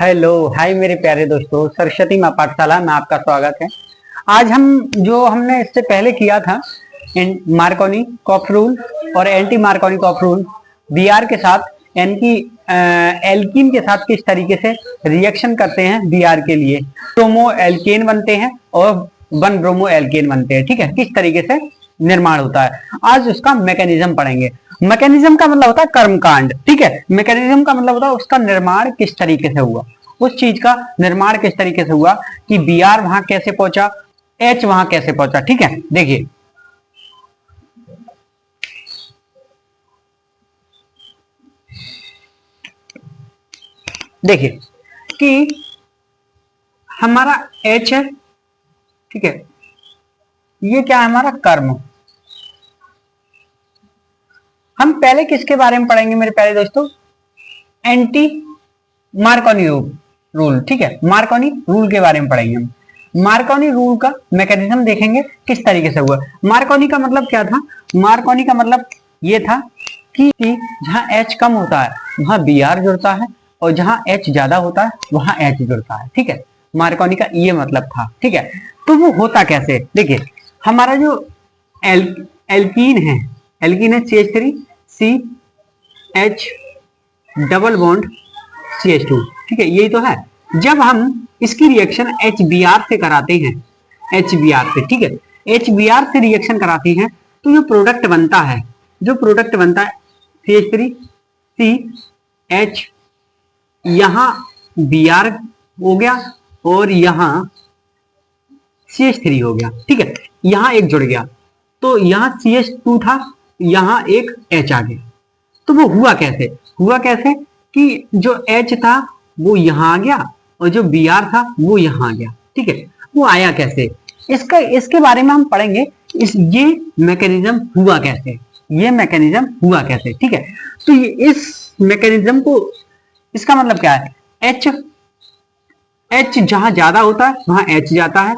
Hello hi मेरे प्यारे दोस्तों, सरस्वती माँ पाठशाला में आपका स्वागत है। आज हमने इससे पहले किया था मार्कोनी कॉफ रूल और एंटी मार्कोनी कॉफ रूल बीआर के साथ एनकी एल्कीन के साथ किस तरीके से रिएक्शन करते हैं बीआर के लिए। ब्रोमो एल्केन बनते हैं और 1 ब्रोमो एल्केन बनते हैं। ठीक है, किस तरीके से निर्माण होता है आज उसका मैकेनिज्म पढ़ेंगे। मैकेनिज्म का मतलब होता है कर्मकांड। ठीक है, मैकेनिज्म का मतलब होता है उसका निर्माण किस तरीके से हुआ, उस चीज का निर्माण किस तरीके से हुआ कि बीआर वहां कैसे पहुंचा, एच वहां कैसे पहुंचा। ठीक है, देखिए देखिए कि हमारा एच है। ठीक है, ये क्या है हमारा कर्म। हम पहले किसके बारे में पढ़ेंगे मेरे प्यारे दोस्तों, एंटी मार्कोनी रूल। ठीक है, मार्कोनी रूल के बारे में पढ़ेंगे हम। मार्कोनी रूल का मैकेनिज्म देखेंगे किस तरीके से हुआ। मार्कोनी का मतलब क्या था, मार्कोनी का मतलब ये था कि जहां एच कम होता है वहां बी आर जुड़ता है और जहां एच ज्यादा होता है वहां एच जुड़ता है। ठीक है, मार्कोनी का ये मतलब था। ठीक है, तो वो होता कैसे, देखिए हमारा जो एल्कीन है, एल्कीन है CH3 C H double bond CH2। ठीक है, यही तो है। जब हम इसकी रिएक्शन HBr से कराते हैं, HBr से, ठीक है, HBr से रिएक्शन कराते हैं तो जो प्रोडक्ट बनता है, जो प्रोडक्ट बनता है CH3 CH, यहां Br हो गया और यहां CH3 हो गया। ठीक है, यहां एक जुड़ गया तो यहां CH2 था, यहां एक H आ गया। तो वो हुआ कैसे, हुआ कैसे कि जो H था वो यहां आ गया और जो Br था वो यहां आ गया। ठीक है, वो आया कैसे, इसके बारे में हम पढ़ेंगे। ये मैकेनिज्म हुआ कैसे, ये मैकेनिज्म हुआ कैसे। ठीक है, तो इस मैकेनिज्म को, इसका मतलब क्या है, एच जहां ज्यादा होता है वहां एच जाता है,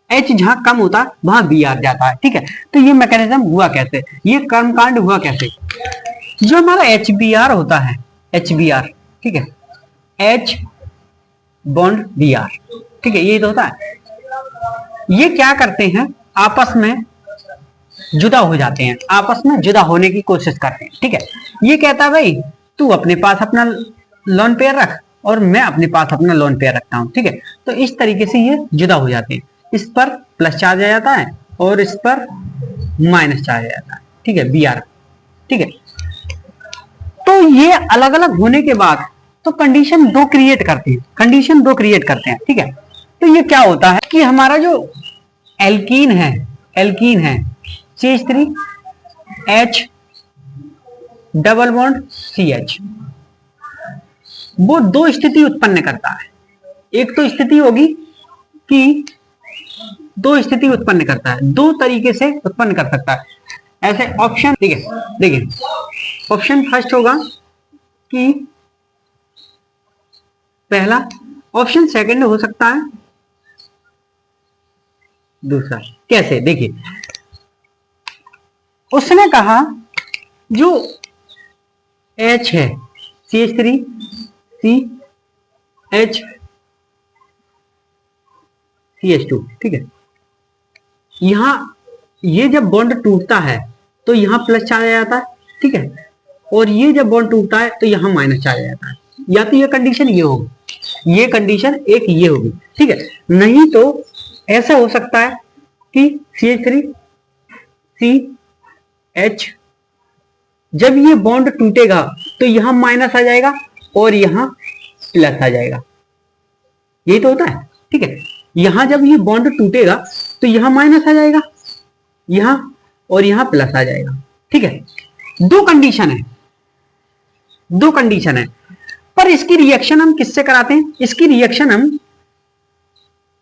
एच जहां कम होता है वहां बी आर जाता है। ठीक है, तो ये मैकेनिज्म हुआ कैसे, ये कर्मकांड हुआ कैसे। जो हमारा एच बी आर होता है, एच बी आर, ठीक है, एच बॉन्ड बी आर, ठीक है, ये तो होता है। ये क्या करते हैं, आपस में जुदा हो जाते हैं, आपस में जुदा होने की कोशिश करते हैं। ठीक है, ये कहता है भाई तू अपने पास अपना लोन पेयर रख और मैं अपने पास अपना लोन पेयर रखता हूं। ठीक है, तो इस तरीके से ये जुदा हो जाते हैं। इस पर प्लस चार्ज आ जाता है और इस पर माइनस चार्ज आ जाता है। ठीक है, बी आर। ठीक है, तो ये अलग अलग होने के बाद तो कंडीशन दो क्रिएट करते हैं, कंडीशन दो क्रिएट करते हैं। ठीक है, तो ये क्या होता है कि हमारा जो एल्कीन है, एल्कीन है CH3 H double bond CH, वो दो स्थिति उत्पन्न करता है। एक तो स्थिति होगी कि दो स्थिति उत्पन्न करता है, दो तरीके से उत्पन्न कर सकता है ऐसे ऑप्शन। ठीक है, देखिए ऑप्शन फर्स्ट होगा कि पहला, ऑप्शन सेकंड हो सकता है दूसरा। कैसे, देखिए उसने कहा जो H है CH3 CH CH2, ठीक है, यहां ये जब बॉन्ड टूटता है तो यहां प्लस चार्ज आ जाता है। ठीक है, और ये जब बॉन्ड टूटता है तो यहां माइनस चार्ज आ जाता है। या तो ये कंडीशन ये होगी, ये कंडीशन एक ये होगी। ठीक है, नहीं तो ऐसा हो सकता है कि CH3 CH, जब ये बॉन्ड टूटेगा तो यहां माइनस आ जाएगा और यहां प्लस आ जाएगा। यही तो होता है। ठीक है, यहां जब ये बॉन्ड टूटेगा तो यहां माइनस आ जाएगा, यहां और यहां प्लस आ जाएगा। ठीक है, दो कंडीशन है, दो कंडीशन है। पर इसकी रिएक्शन हम किससे कराते हैं, इसकी रिएक्शन हम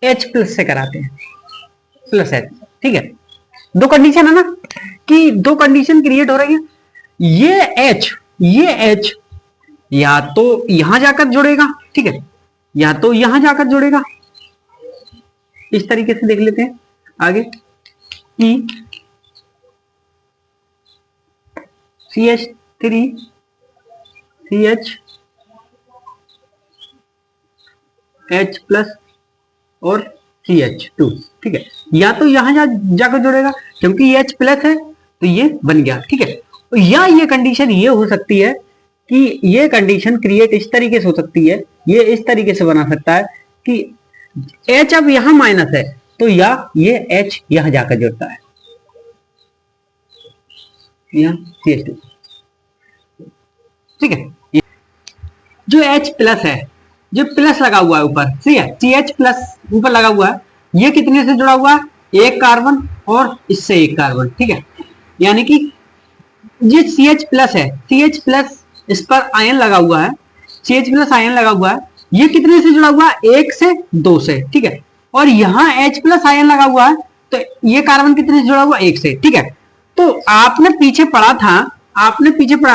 H प्लस से कराते हैं, प्लस H। ठीक है, दो कंडीशन है ना, कि दो कंडीशन क्रिएट हो रही है। ये H या तो यहां जाकर जुड़ेगा, ठीक है, या तो यहां जाकर जुड़ेगा। इस तरीके से देख लेते हैं आगे कि CH3 CH H प्लस और CH2, ठीक है। या तो यहां जाकर जुड़ेगा क्योंकि ये H प्लस है तो ये बन गया, ठीक है। या ये कंडीशन ये हो सकती है कि ये कंडीशन क्रिएट इस तरीके से हो सकती है, ये इस तरीके से बना सकता है कि H अब यहां माइनस है तो या ये H यहां जाकर जुड़ता है, यहां CH2, ठीक है। जो H प्लस है, जो प्लस लगा हुआ है ऊपर, ठीक है, CH प्लस ऊपर लगा हुआ है, ये कितने से जुड़ा हुआ है? एक कार्बन और इससे एक कार्बन, ठीक है। यानी कि ये CH प्लस है, CH प्लस इस पर आयन लगा हुआ है, CH प्लस आयन लगा हुआ है, ये कितने से जुड़ा हुआ है? 1 से 2 से, ठीक है। और यहाँ H प्लस आयन लगा हुआ है तो ये कार्बन कितने से जुड़ा हुआ? 1 से, ठीक है। तो आपने पीछे पढ़ा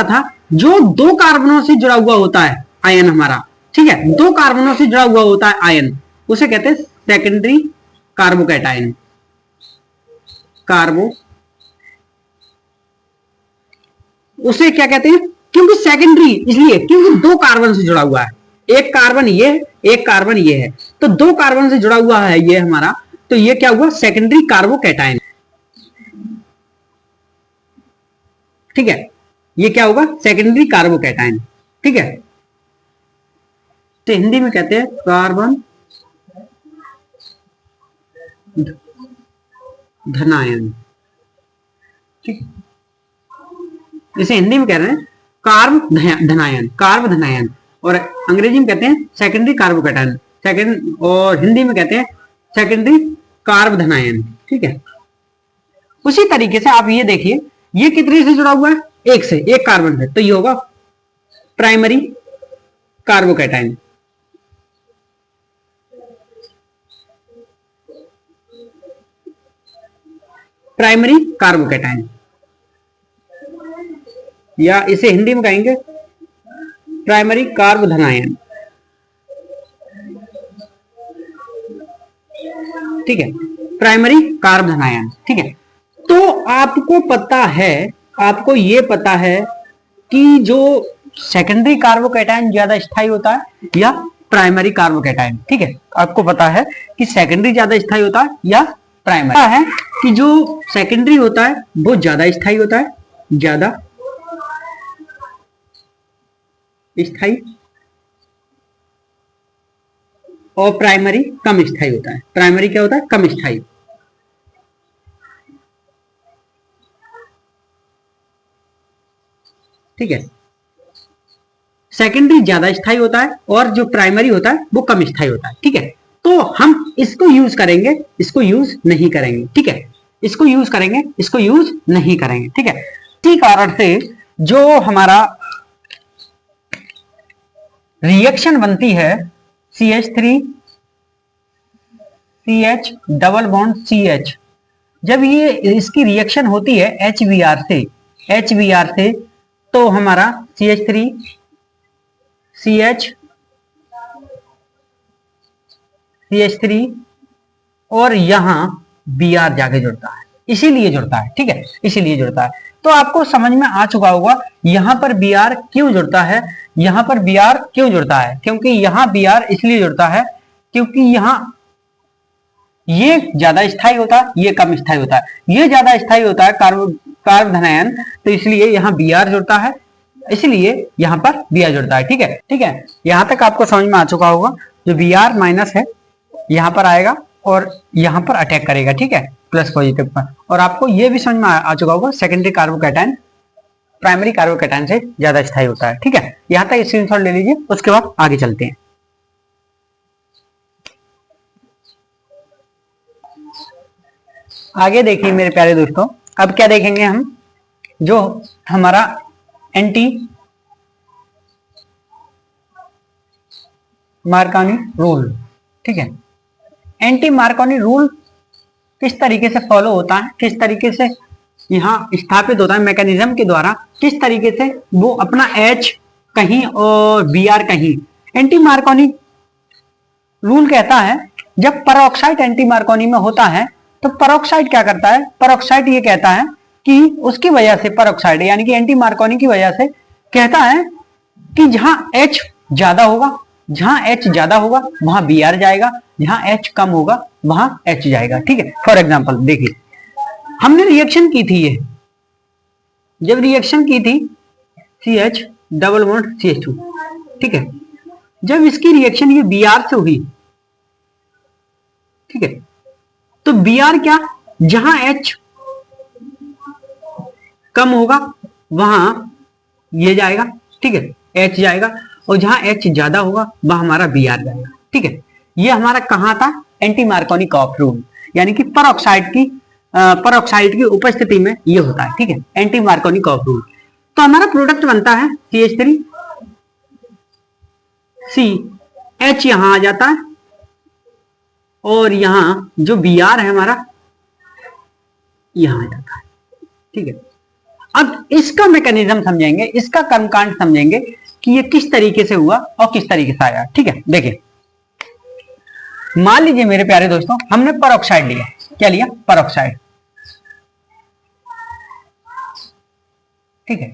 था जो 2 कार्बनों से जुड़ा हुआ होता है आयन हमारा, ठीक है, 2 कार्बनों से जुड़ा हुआ होता है आयन, उसे कहते हैं सेकेंडरी कार्बोकैटायन। उसे क्या कहते हैं? क्योंकि सेकेंडरी इसलिए क्योंकि 2 कार्बन से जुड़ा हुआ है, एक कार्बन ये है, एक कार्बन ये है, तो 2 कार्बन से जुड़ा हुआ है ये हमारा, तो ये क्या हुआ? सेकेंडरी कार्बोकैटायन, ठीक है। ये क्या होगा? सेकेंडरी कार्बोकैटायन, ठीक है। तो हिंदी में कहते हैं कार्बन धनायन, ठीक, इसे हिंदी में कह रहे हैं कार्ब धनायन, और अंग्रेजी में कहते हैं सेकेंडरी कार्बोकैटायन, और हिंदी में कहते हैं सेकेंडरी कार्ब धनायन, ठीक है। उसी तरीके से आप ये देखिए, ये कितने से जुड़ा हुआ है? 1 से, एक कार्बन से, तो ये होगा प्राइमरी कार्बोकैटायन, प्राइमरी कार्बोकैटायन, या इसे हिंदी में कहेंगे प्राइमरी कार्ब धनायन, ठीक है, प्राइमरी कार्ब धनायन, ठीक है। तो आपको ये पता है कि जो सेकेंडरी कार्बोकैटायन ज्यादा स्थायी होता है या प्राइमरी कार्बोकैटायन, ठीक है। आपको पता है कि सेकेंडरी ज्यादा स्थायी होता है या प्राइमरी, है कि जो सेकेंडरी होता है वो ज्यादा स्थायी होता है, ज्यादा स्थायी, और प्राइमरी कम स्थायी होता है। प्राइमरी क्या होता है? कम स्थायी, ठीक है। सेकेंडरी ज्यादा स्थायी होता है और जो प्राइमरी होता है वो कम स्थायी होता है, ठीक है। तो हम इसको यूज करेंगे, इसको यूज नहीं करेंगे, ठीक है। इसको यूज करेंगे, इसको यूज नहीं करेंगे, ठीक है। इसी कारण से जो हमारा रिएक्शन बनती है CH3 CH double bond CH, जब ये इसकी रिएक्शन होती है HBr से, तो हमारा CH3 CH3 और यहां Br जाके जुड़ता है, इसीलिए जुड़ता है, ठीक है, इसीलिए जुड़ता है। तो आपको समझ में आ चुका होगा यहां पर Br क्यों जुड़ता है, यहां पर Br क्यों जुड़ता है, क्योंकि यहां Br इसलिए जुड़ता है क्योंकि यहां ये ज्यादा स्थायी होता है, ये कम स्थायी होता है, ये ज्यादा स्थायी होता है कार्ब धनायन, तो इसलिए यहां Br जुड़ता है, इसलिए यहां पर Br जुड़ता है, ठीक है, ठीक है। यहां तक आपको समझ में आ चुका होगा, जो Br माइनस है यहां पर आएगा और यहां पर अटैक करेगा, ठीक है, प्लस पॉजिटिव पर। और आपको यह भी समझ में आ चुका होगा सेकेंडरी कार्बोकैटायन प्राइमरी कार्बोकैटायन से ज्यादा स्थायी होता है, ठीक है। यहां तक स्क्रीनशॉट ले लीजिए, उसके बाद आगे चलते हैं। आगे देखिए मेरे प्यारे दोस्तों, अब क्या देखेंगे हम, जो हमारा एंटी मार्कोनी रूल, ठीक है। एंटी मार्कोनी रूल किस तरीके से फॉलो होता है, किस तरीके से यहां स्थापित होता है मैकेनिज्म के द्वारा, किस तरीके से वो अपना H कहीं और Br कहीं। एंटी मार्कोनी रूल कहता है जब परऑक्साइड एंटी मार्कोनी में होता है तो परऑक्साइड क्या करता है, परऑक्साइड ये कहता है कि उसकी वजह से, परऑक्साइड यानी कि एंटी मार्कोनी की वजह से कहता है कि जहां H ज्यादा होगा जहां H ज्यादा होगा वहां Br जाएगा, जहां H कम होगा वहां H जाएगा। ठीक है, फॉर एग्जांपल देखिए, हमने रिएक्शन की थी, ये जब रिएक्शन की थी CH डबल बॉन्ड CH2, ठीक है, जब इसकी रिएक्शन ये Br से हुई, ठीक है, तो Br क्या, जहां H कम होगा वहां ये जाएगा, ठीक है, H जाएगा, और जहां H ज्यादा होगा वहां हमारा Br जाएगा। ठीक है, ये हमारा कहां था, एंटी मार्कोनिकॉफ रूल, यानी कि परोक्साइड की उपस्थिति में ये होता है। ठीक है, एंटी मार्कोनिकॉफ रूल। तो हमारा प्रोडक्ट बनता है CH3, C, H यहां आ जाता है, और यहां जो Br है हमारा यहां आ जाता है। ठीक है, अब इसका मैकेनिज्म समझेंगे, इसका कर्मकांड समझेंगे कि ये किस तरीके से हुआ और किस तरीके से आया। ठीक है, देखिए, मान लीजिए मेरे प्यारे दोस्तों, हमने परऑक्साइड लिया, क्या लिया, परऑक्साइड। ठीक है,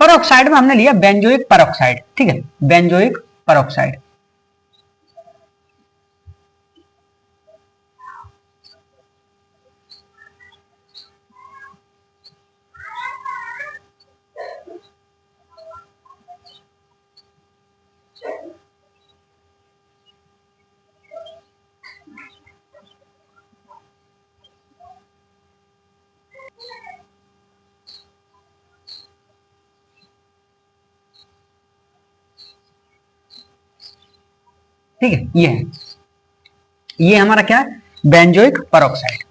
परऑक्साइड में हमने लिया बेंजोइक परऑक्साइड। ठीक है, बेंजोइक परऑक्साइड। ठीक है, ये है, ये हमारा क्या है, बेंजोइक परऑक्साइड।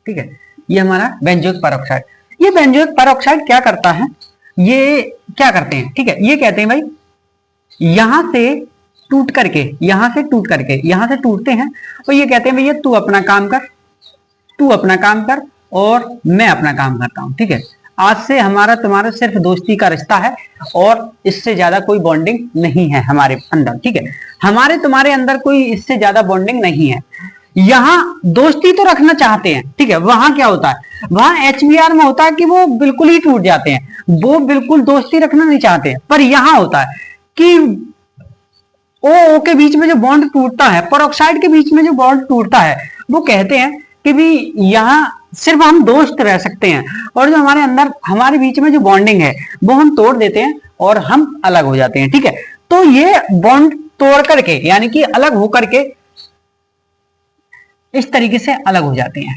ठीक है, ये हमारा बेंजोइक परऑक्साइड। ये बेंजोइक परऑक्साइड क्या करता है, ये क्या करते हैं, ठीक है, ये कहते हैं भाई, यहां से टूट करके, यहां से टूट करके, यहां से टूटते हैं, और ये कहते हैं भैया तू अपना काम कर, तू अपना काम कर और मैं अपना काम करता हूं। ठीक है, आज से हमारा तुम्हारा सिर्फ दोस्ती का रिश्ता है, और इससे ज्यादा कोई बॉन्डिंग नहीं है हमारे अंदर। ठीक है, हमारे तुम्हारे अंदर कोई इससे ज्यादा बॉन्डिंग नहीं है। यहां दोस्ती तो रखना चाहते हैं, ठीक है, वहां क्या होता है, वहां HBr में होता है कि वो बिल्कुल ही टूट जाते हैं, वो बिल्कुल दोस्ती रखना नहीं चाहते हैं। पर यहां होता है कि ओ के बीच में जो बॉन्ड टूटता है, परऑक्साइड के बीच में जो बॉन्ड टूटता है, वो कहते हैं कि भी यहाँ सिर्फ हम दोस्त रह सकते हैं, और जो हमारे अंदर हमारे बीच में जो बॉन्डिंग है वो हम तोड़ देते हैं और हम अलग हो जाते हैं। ठीक है, तो ये बॉन्ड तोड़ करके, यानी कि अलग होकर के इस तरीके से अलग हो जाते हैं।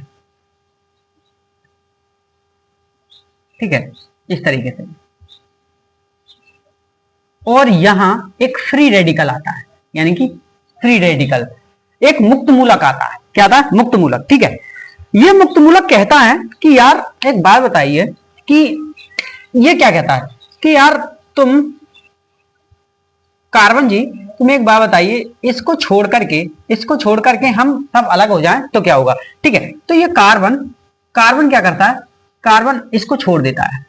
ठीक है, इस तरीके से, और यहां एक फ्री रेडिकल आता है, यानी कि फ्री रेडिकल, एक मुक्त मूलक आता है। क्या आता है, मुक्त मूलक। ठीक है, ये मुक्त मूलक कहता है कि यार एक बात बताइए, कि ये क्या कहता है कि यार तुम कार्बन जी, तुम एक बात बताइए, इसको छोड़ करके हम सब अलग हो जाएं तो क्या होगा। ठीक है, तो ये कार्बन क्या करता है, कार्बन इसको छोड़ देता है।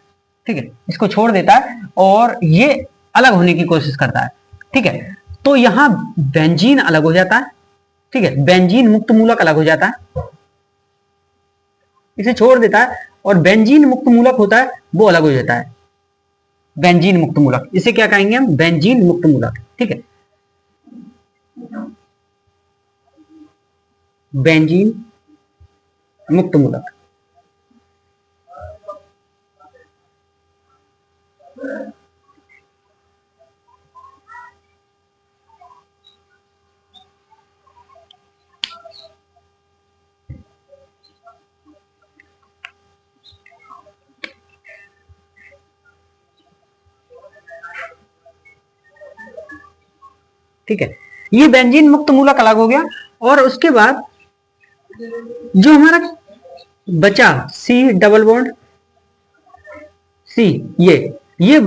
ठीक है, इसको छोड़ देता है और ये अलग होने की कोशिश करता है। ठीक है, तो यहां बेंजीन अलग हो जाता है। ठीक है, बेंजीन मुक्त मूलक अलग हो जाता है, इसे छोड़ देता है, और बेंजीन मुक्त मूलक होता है वो अलग हो जाता है। बेंजीन मुक्त मूलक, इसे क्या कहेंगे हम, बेंजीन मुक्त मूलक। ठीक है, बेंजीन मुक्त मूलक। ठीक है, ये बेंजीन मुक्त मूलक अलग हो गया, और उसके बाद जो हमारा बचा C डबल बॉन्ड C, ये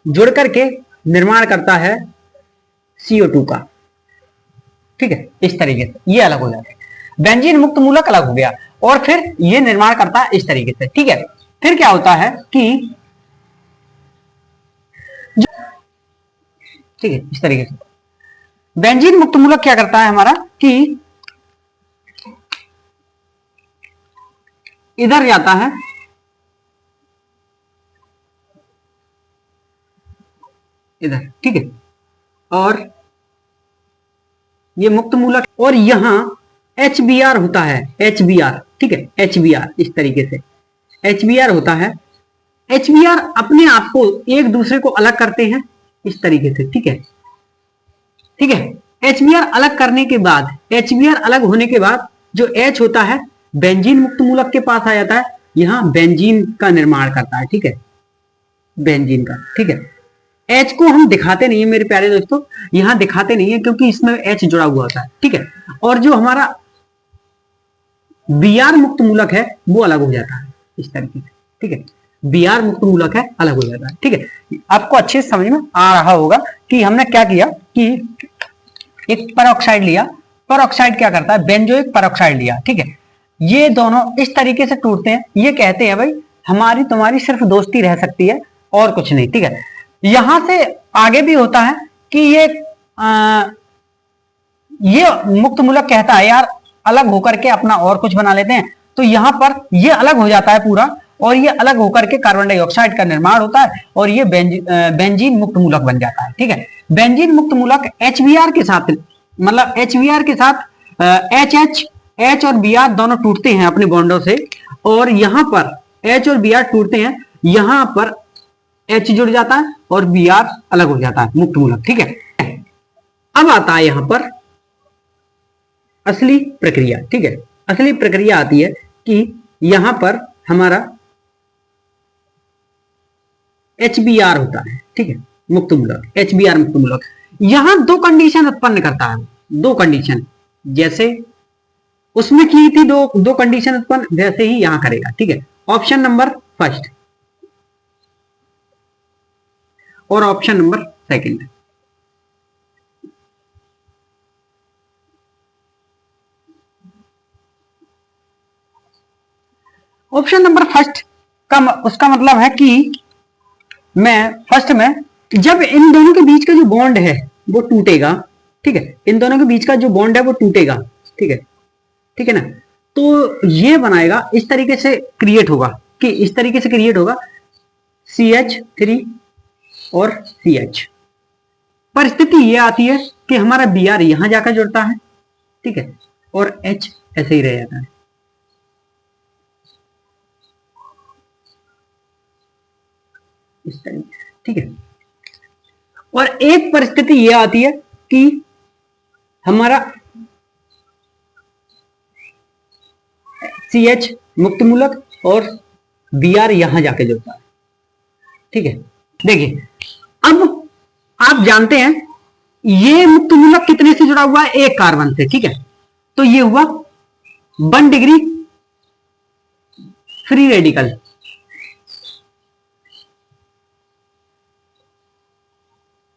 जुड़ करके निर्माण करता है CO2 का। ठीक है, इस तरीके से ये अलग हो जाते हैं, बेंजीन मुक्त मूलक अलग हो गया, और फिर ये निर्माण करता है इस तरीके से। ठीक है, फिर क्या होता है कि ठीक है, इस तरीके से बेंजीन मुक्त मूलक क्या करता है हमारा कि इधर जाता है, इधर, ठीक है, और ये मुक्त मूलक, और यहां HBr होता है, HBr, ठीक है, HBr इस तरीके से HBr होता है। HBr अपने आप को एक दूसरे को अलग करते हैं इस तरीके से, ठीक है, ठीक है। HBr अलग करने के बाद, HBr अलग होने के बाद जो H होता है बेंजीन मुक्त मूलक के पास आ जाता है, यहां बेंजीन का निर्माण करता है, ठीक है, बेंजीन का, ठीक है। H को हम दिखाते नहीं है मेरे प्यारे दोस्तों, यहां दिखाते नहीं है क्योंकि इसमें H जुड़ा हुआ होता है, ठीक है। और जो हमारा Br मुक्त मूलक है वो अलग हो जाता है इस तरीके से, ठीक है, Br मुक्त मूलक है, अलग हो जाता है, ठीक है। आपको अच्छे से समझ में आ रहा होगा कि हमने क्या किया कि एक परऑक्साइड लिया, परऑक्साइड क्या करता है, बेंजोइक परऑक्साइड लिया, ठीक है। ये दोनों इस तरीके से टूटते हैं, ये कहते हैं भाई हमारी तुम्हारी सिर्फ दोस्ती रह सकती है और कुछ नहीं, ठीक है। यहां से आगे भी होता है कि ये मुक्त मूलक कहता है यार अलग होकर के अपना और कुछ बना लेते हैं, तो यहां पर ये अलग हो जाता है पूरा, और ये अलग होकर के कार्बन डाइऑक्साइड का निर्माण होता है और ये बेंजीन मुक्त मूलक बन जाता है, ठीक है। बेंजीन मुक्त मूलक HBr के साथ, मतलब HBr के साथ H और Br दोनों टूटते हैं अपने बॉन्डों से, और यहां पर H और Br टूटते हैं, यहां पर H जुड़ जाता है और Br अलग हो जाता है मुक्त मूलक, ठीक है। अब आता है यहां पर असली प्रक्रिया, ठीक है। असली प्रक्रिया आती है कि यहां पर हमारा HBr होता है, ठीक है, मुक्त मूलक, HBr मुक्त मूलक यहां दो कंडीशन उत्पन्न करता है, दो कंडीशन, जैसे उसमें की थी दो कंडीशन उत्पन्न, वैसे ही यहां करेगा, ठीक है। ऑप्शन नंबर फर्स्ट और option number second. Option number first का उसका मतलब है कि मैं फर्स्ट में जब इन दोनों के बीच का जो बॉन्ड है वो टूटेगा, ठीक है, इन दोनों के बीच का जो बॉन्ड है वो टूटेगा, ठीक है, ठीक है ना, तो ये बनाएगा इस तरीके से क्रिएट होगा, कि इस तरीके से क्रिएट होगा CH3 और CH। परिस्थिति ये आती है कि हमारा Br यहां जाकर जुड़ता है, ठीक है, और H ऐसे ही रह जाता है, इस तरीके से, ठीक है। और एक परिस्थिति ये आती है कि हमारा CH मुक्त मूलक और Br यहां जाके जुड़ता है, ठीक है। देखिए अब आप जानते हैं ये मुक्त मूलक कितने से जुड़ा हुआ है, एक कार्बन से, ठीक है, तो ये हुआ 1 डिग्री फ्री रेडिकल,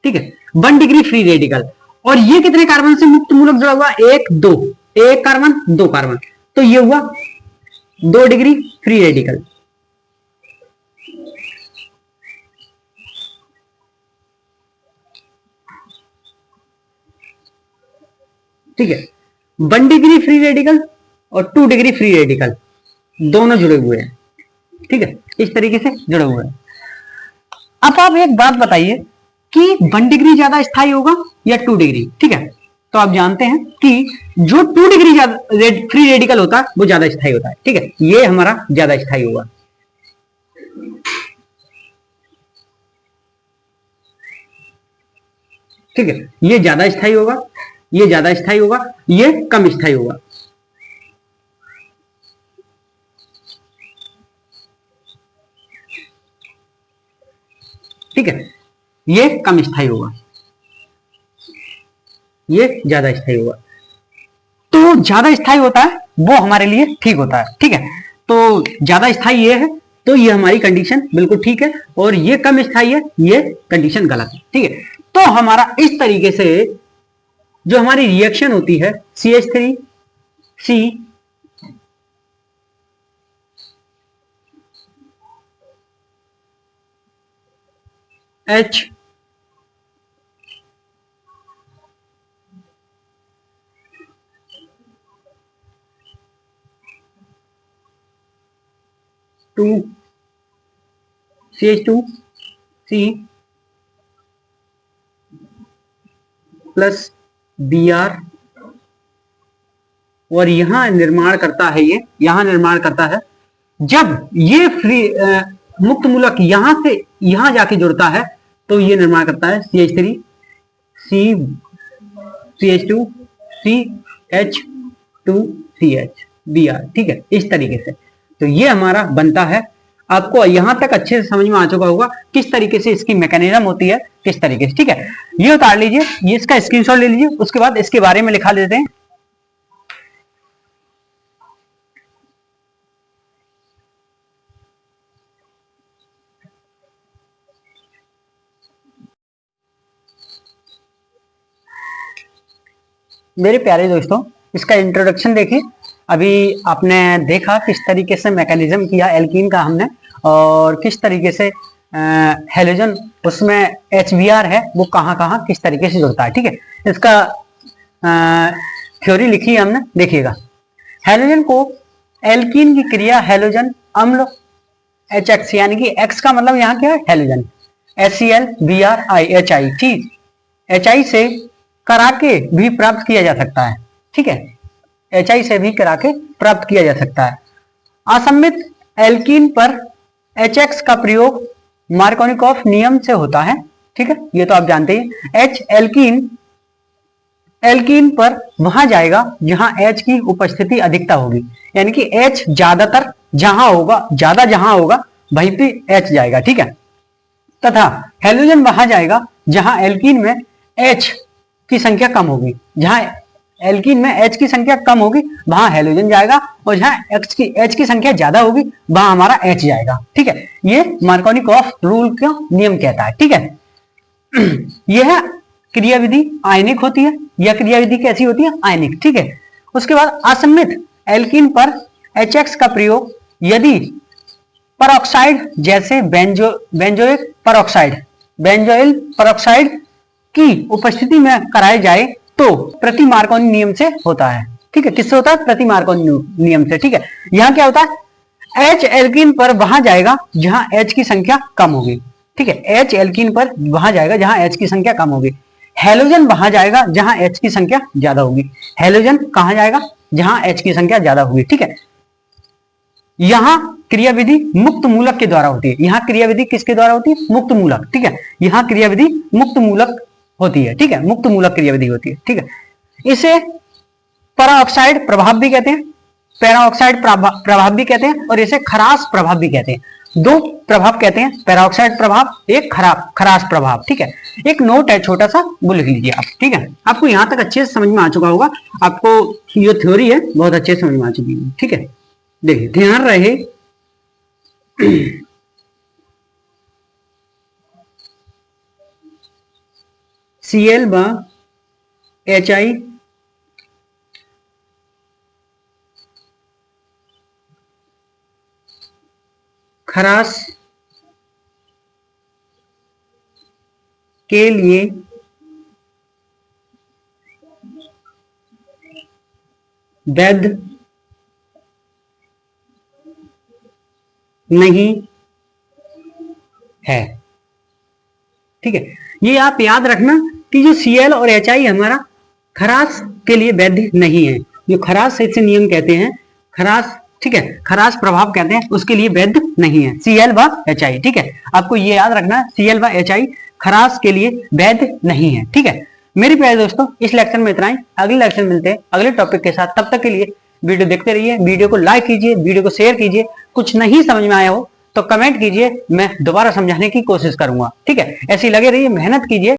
ठीक है, 1 डिग्री फ्री रेडिकल। और ये कितने कार्बन से मुक्त मूलक जुड़ा हुआ, एक दो, एक कार्बन दो कार्बन, तो ये हुआ 2 डिग्री फ्री रेडिकल, ठीक है। 1 डिग्री फ्री रेडिकल और 2 डिग्री फ्री रेडिकल दोनों जुड़े हुए हैं, ठीक है, इस तरीके से जुड़े हुए हैं। अब आप एक बात बताइए कि 1 डिग्री ज्यादा स्थायी होगा या 2 डिग्री, ठीक है। तो आप जानते हैं कि जो 2 डिग्री फ्री रेडिकल होता है वो ज्यादा स्थायी होता है, ठीक है, ये हमारा ज्यादा स्थायी होगा, ठीक है, ये ज्यादा स्थायी होगा, ये ज्यादा स्थायी होगा, ये कम स्थायी होगा, ठीक है, ये कम स्थायी होगा, ये ज्यादा स्थायी होगा। तो ज्यादा स्थायी होता है वो हमारे लिए ठीक होता है, ठीक है, तो ज्यादा स्थायी ये है, तो ये हमारी कंडीशन बिल्कुल ठीक है, और ये कम स्थायी है, ये कंडीशन गलत है, ठीक है। तो हमारा इस तरीके से जो हमारी रिएक्शन होती है CH3C H to CH2C plus Br, और यहां निर्माण करता है, ये यहां निर्माण करता है। जब ये फ्री मुक्त मूलक यहां से यहां जाके जुड़ता है तो ये निर्माण करता है CH3C CH2CH2CH Br, ठीक है, इस तरीके से। तो ये हमारा बनता है। आपको यहां तक अच्छे से समझ में आ चुका होगा किस तरीके से इसकी मैकेनिज्म होती है, किस तरीके से, ठीक है। ये उतार लीजिए, ये इसका स्क्रीनशॉट ले लीजिए, उसके बाद इसके बारे में लिखा लेते हैं। मेरे प्यारे दोस्तों, इसका इंट्रोडक्शन देखिए। अभी आपने देखा किस तरीके से मैकेनिज्म किया एल्कीन का हमने, और किस तरीके से हेलोजन उसमें HBr है वो कहाँ कहाँ किस तरीके से जुड़ता है, ठीक है। इसका थ्योरी लिखी है हमने, देखिएगा। हेलोजन को एल्कीन की क्रिया हेलोजन अम्ल HX, यानी कि X का मतलब यहाँ क्या है, हेलोजन, HCl Br HI, ठीक, HI से करा के भी प्राप्त किया जा सकता है, ठीक है, HI से भी करा के प्राप्त किया जा सकता है। असम्मित एल्कीन पर HX का प्रयोग मार्कोनिकॉफ नियम से होता है, ठीक है, ये तो आप जानते हैं। H एल्कीन पर वहां जाएगा जहां H की उपस्थिति अधिकता होगी, यानी कि H ज्यादातर जहां होगा, ज्यादा जहां होगा वहीं पे H जाएगा, ठीक है। तथा हेलोजन वहां जाएगा जहां एल्कीन में H की संख्या कम होगी, जहां एल्कीन में H की संख्या कम होगी वहां हेलोजन जाएगा, और जहां H की संख्या ज्यादा होगी वहां हमारा H जाएगा, ठीक है। ये मार्कोनिकॉफ रूल का नियम कहता है, ठीक है। यह क्रियाविधि आयनिक होती है। यह क्रियाविधि कैसी होती है, आयनिक, ठीक है। उसके बाद असम्मित एल्कीन पर HX का प्रयोग यदि परऑक्साइड जैसे बेंजोइल परऑक्साइड की उपस्थिति में कराए जाए तो प्रति मार्कोनी नियम से होता है, ठीक है। किससे होता है, प्रति मार्कोनी नियम से, ठीक है। यहां क्या होता है, H एल्कीन पर वहां जाएगा जहां H की संख्या कम होगी, ठीक है। H एल्कीन पर वहां जाएगा जहां H की संख्या कम होगी। हेलोजन वहां जाएगा जहां H की संख्या ज्यादा होगी। हेलोजन कहां जाएगा, जहां H की संख्या ज्यादा होगी, ठीक है। यहां क्रियाविधि मुक्त मूलक के द्वारा होती है। यहां क्रियाविधि किसके द्वारा होती है, मुक्त मूलक, ठीक है। यहां क्रियाविधि मुक्त मूलक होती है, ठीक है, मुक्त मूलक क्रियाविधि होती है, ठीक है। इसे पराऑक्साइड प्रभाव भी कहते हैं, पैराऑक्साइड प्रभाव भी कहते हैं, और इसे खरास प्रभाव भी कहते हैं। दो प्रभाव कहते हैं, पैराऑक्साइड प्रभाव, एक खरास प्रभाव, ठीक है। एक नोट है छोटा सा, वो लिख लीजिए आप, ठीक है। आपको यहां तक अच्छे से समझ में आ चुका होगा, आपको ये थ्योरी है बहुत अच्छे से समझ में आ चुकी है, ठीक है। देखिए, ध्यान रहे Cl व HI खरास के लिए वैध नहीं है, ठीक है। ये आप याद रखना कि जो Cl और HI हमारा खरास के लिए वैध नहीं है, जो खरास से नियम कहते हैं, खरास, ठीक है, खरास प्रभाव कहते हैं, उसके लिए वैध नहीं है Cl व HI, ठीक है। आपको ये याद रखना, Cl व HI खरास के लिए वैध नहीं है, ठीक है। मेरे प्यारे दोस्तों, इस लेक्चर में इतना ही। अगले लेक्चर में मिलते हैं अगले टॉपिक के साथ। तब तक के लिए वीडियो देखते रहिए, वीडियो को लाइक कीजिए, वीडियो को शेयर कीजिए। कुछ नहीं समझ में आया हो तो कमेंट कीजिए, मैं दोबारा समझाने की कोशिश करूंगा, ठीक है। ऐसे लगे रहिए, मेहनत कीजिए।